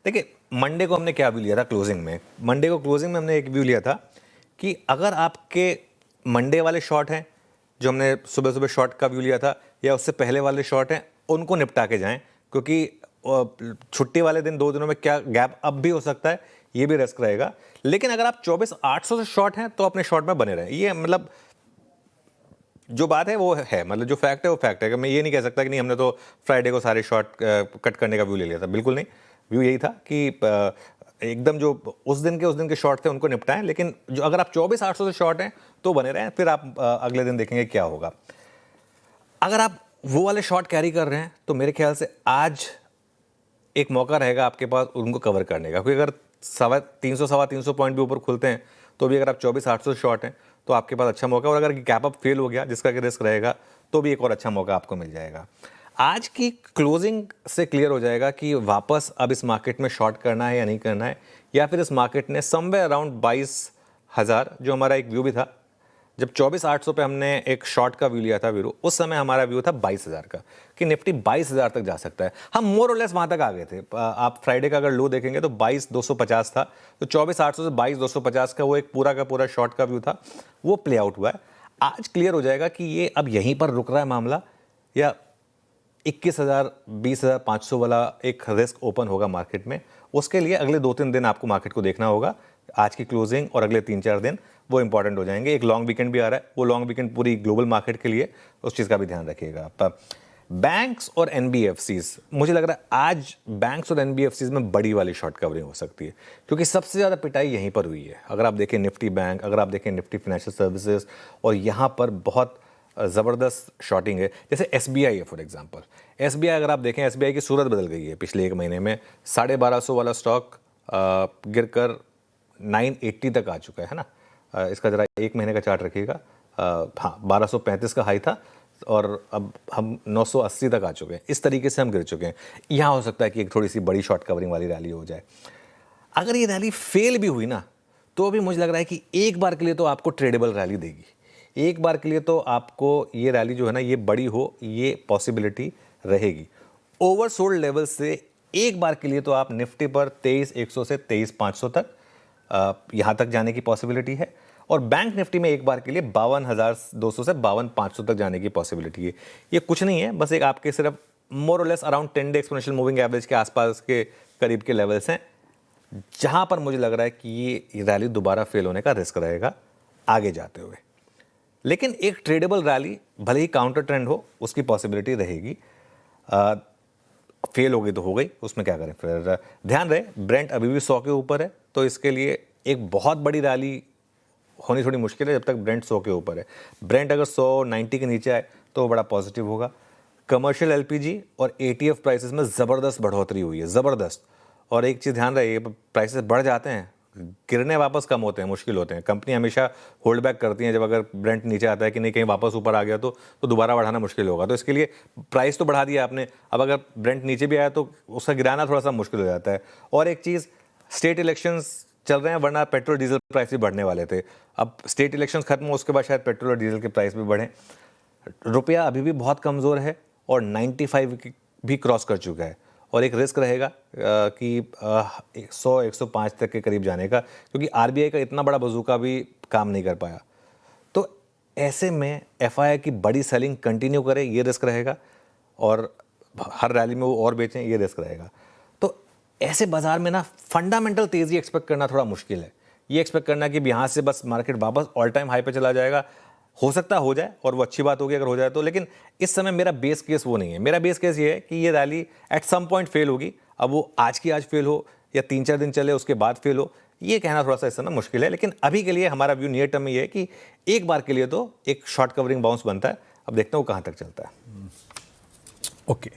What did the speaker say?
देखिए, मंडे को हमने क्या व्यू लिया था क्लोजिंग में? मंडे को क्लोजिंग में हमने एक व्यू लिया था कि अगर आपके मंडे वाले शॉर्ट हैं, जो हमने सुबह सुबह शॉर्ट का व्यू लिया था, या उससे पहले वाले शॉर्ट हैं, उनको निपटा के जाएं, क्योंकि छुट्टी वाले दिन 2 दिनों में क्या गैप अब भी हो सकता है, ये भी रिस्क रहेगा। लेकिन अगर आप 24,800 से शॉर्ट हैं तो अपने शॉर्ट में बने रहें। ये मतलब जो बात है वो है, मतलब जो फैक्ट है वो फैक्ट है। कि मैं ये नहीं कह सकता कि नहीं हमने तो फ्राइडे को सारे शॉर्ट कट करने का व्यू ले लिया था, बिल्कुल नहीं। व्यू यही था कि एकदम जो उस दिन के शॉर्ट थे उनको निपटाएं, लेकिन जो अगर आप 24,800 से शॉर्ट हैं तो बने रहें, फिर आप अगले दिन देखेंगे क्या होगा। अगर आप वो वाले शॉर्ट कैरी कर रहे हैं तो मेरे ख्याल से आज एक मौका रहेगा आपके पास उनको कवर करने का, क्योंकि अगर 300 पॉइंट भी ऊपर खुलते हैं तो भी अगर आप 24,800 शॉर्ट हैं तो आपके पास अच्छा मौका, और अगर गैप अप फेल हो गया जिसका कि रिस्क रहेगा तो भी एक और अच्छा मौका आपको मिल जाएगा। आज की क्लोजिंग से क्लियर हो जाएगा कि वापस अब इस मार्केट में शॉर्ट करना है या नहीं करना है, या फिर इस मार्केट ने समवेयर अराउंड 22,000, जो हमारा एक व्यू भी था जब 24,800 पे हमने एक शॉर्ट का व्यू लिया था वीरू, उस समय हमारा व्यू था 22,000 का कि निफ्टी 22,000 तक जा सकता है। हम मोर और लेस वहां तक आ गए थे। आप फ्राइडे का अगर लो देखेंगे तो 22,250 था, तो 24,800 से 22,250 का वो एक पूरा का पूरा शॉर्ट का व्यू था, वो प्ले आउट हुआ है। आज क्लियर हो जाएगा कि ये अब यहीं पर रुक रहा है मामला, या 21,000 20,500 वाला एक रिस्क ओपन होगा मार्केट में। उसके लिए अगले 2-3 दिन आपको मार्केट को देखना होगा। आज की क्लोजिंग और अगले 3-4 दिन वो इंपॉर्टेंट हो जाएंगे। एक लॉन्ग वीकेंड भी आ रहा है, वो लॉन्ग वीकेंड पूरी ग्लोबल मार्केट के लिए, उस चीज़ का भी ध्यान रखिएगा। बैंक्स और एनबीएफसीज, मुझे लग रहा है आज बैंक्स और एनबीएफसीज में बड़ी वाली शॉर्ट कवरिंग हो सकती है, क्योंकि सबसे ज़्यादा पिटाई यहीं पर हुई है। अगर आप देखें निफ्टी बैंक, अगर आप देखें निफ्टी फाइनेंशियल सर्विसेज, और यहाँ पर बहुत ज़बरदस्त शॉर्टिंग है। जैसे एसबीआई है फॉर एग्जांपल, एसबीआई अगर आप देखें, एसबीआई की सूरत बदल गई है पिछले 1 महीने में। 1250 वाला स्टॉक गिरकर 980 तक आ चुका है ना। इसका ज़रा 1 महीने का चार्ट रखिएगा। हाँ, 1235 का हाई था और अब हम 980 तक आ चुके हैं। इस तरीके से हम गिर चुके हैं। यहाँ हो सकता है कि एक थोड़ी सी बड़ी शॉर्ट कवरिंग वाली रैली हो जाए। अगर ये रैली फेल भी हुई ना, तो भी मुझे लग रहा है कि एक बार के लिए तो आपको ट्रेडेबल रैली देगी। एक बार के लिए तो आपको ये रैली जो है ना, ये बड़ी हो, ये पॉसिबिलिटी रहेगी। ओवरसोल्ड लेवल से एक बार के लिए तो आप निफ्टी पर 23,100 से 23,500 तक यहाँ तक जाने की पॉसिबिलिटी है, और बैंक निफ्टी में एक बार के लिए 52,200 से 52,500 तक जाने की पॉसिबिलिटी है। ये कुछ नहीं है, बस एक आपके सिर्फ मोर और less around 10 day exponential moving average के आसपास के करीब के लेवल्स हैं, जहां पर मुझे लग रहा है कि ये रैली दोबारा फेल होने का रिस्क रहेगा आगे जाते हुए। लेकिन एक ट्रेडेबल रैली भले ही काउंटर ट्रेंड हो, उसकी पॉसिबिलिटी रहेगी। फेल हो गई तो हो गई, उसमें क्या करें फिर। ध्यान रहे ब्रेंट अभी भी 100 के ऊपर है, तो इसके लिए एक बहुत बड़ी रैली होनी थोड़ी मुश्किल है जब तक ब्रेंट 100 के ऊपर है। ब्रेंट अगर 190 के नीचे आए तो बड़ा पॉजिटिव होगा। कमर्शियल एलपीजी और एटीएफ प्राइसेस में ज़बरदस्त बढ़ोतरी हुई है, ज़बरदस्त। और एक चीज़ ध्यान रहे, प्राइसेस बढ़ जाते हैं, गिरने वापस कम होते हैं, मुश्किल होते हैं। कंपनी हमेशा होल्ड बैक करती हैं, जब अगर ब्रेंट नीचे आता है कि नहीं कहीं वापस ऊपर आ गया तो दोबारा बढ़ाना मुश्किल होगा। तो इसके लिए प्राइस तो बढ़ा दिया आपने, अब अगर ब्रेंट नीचे भी आया तो उसका गिराना थोड़ा सा मुश्किल हो जाता है। और एक चीज़, स्टेट इलेक्शंस चल रहे हैं, वरना पेट्रोल डीजल प्राइस भी बढ़ने वाले थे। अब स्टेट इलेक्शंस खत्म हो, उसके बाद शायद पेट्रोल और डीजल के प्राइस भी बढ़ें। रुपया अभी भी बहुत कमज़ोर है और 95 भी क्रॉस कर चुका है, और एक रिस्क रहेगा कि 100-105 तक के करीब जाने का, क्योंकि आरबीआई का इतना बड़ा बजूका भी काम नहीं कर पाया। तो ऐसे में एफआईआई की बड़ी सेलिंग कंटिन्यू करे, ये रिस्क रहेगा, और हर रैली में वो और बेचें, ये रिस्क रहेगा। तो ऐसे बाजार में ना फंडामेंटल तेज़ी एक्सपेक्ट करना थोड़ा मुश्किल है। ये एक्सपेक्ट करना कि यहाँ से बस मार्केट वापस ऑल टाइम हाई पे चला जाएगा, हो सकता हो जाए और वो अच्छी बात होगी अगर हो जाए तो, लेकिन इस समय मेरा बेस केस वो नहीं है। मेरा बेस केस ये है कि ये rally at some point fail होगी। अब वो आज की आज फेल हो या 3-4 दिन चले उसके बाद फेल हो, ये कहना थोड़ा सा इस समय मुश्किल है। लेकिन अभी के लिए हमारा व्यू नियर टर्म में ये है कि एक बार के लिए तो एक शॉर्ट कवरिंग बाउंस बनता है। अब देखते हैं वो कहाँ तक चलता है। ओके।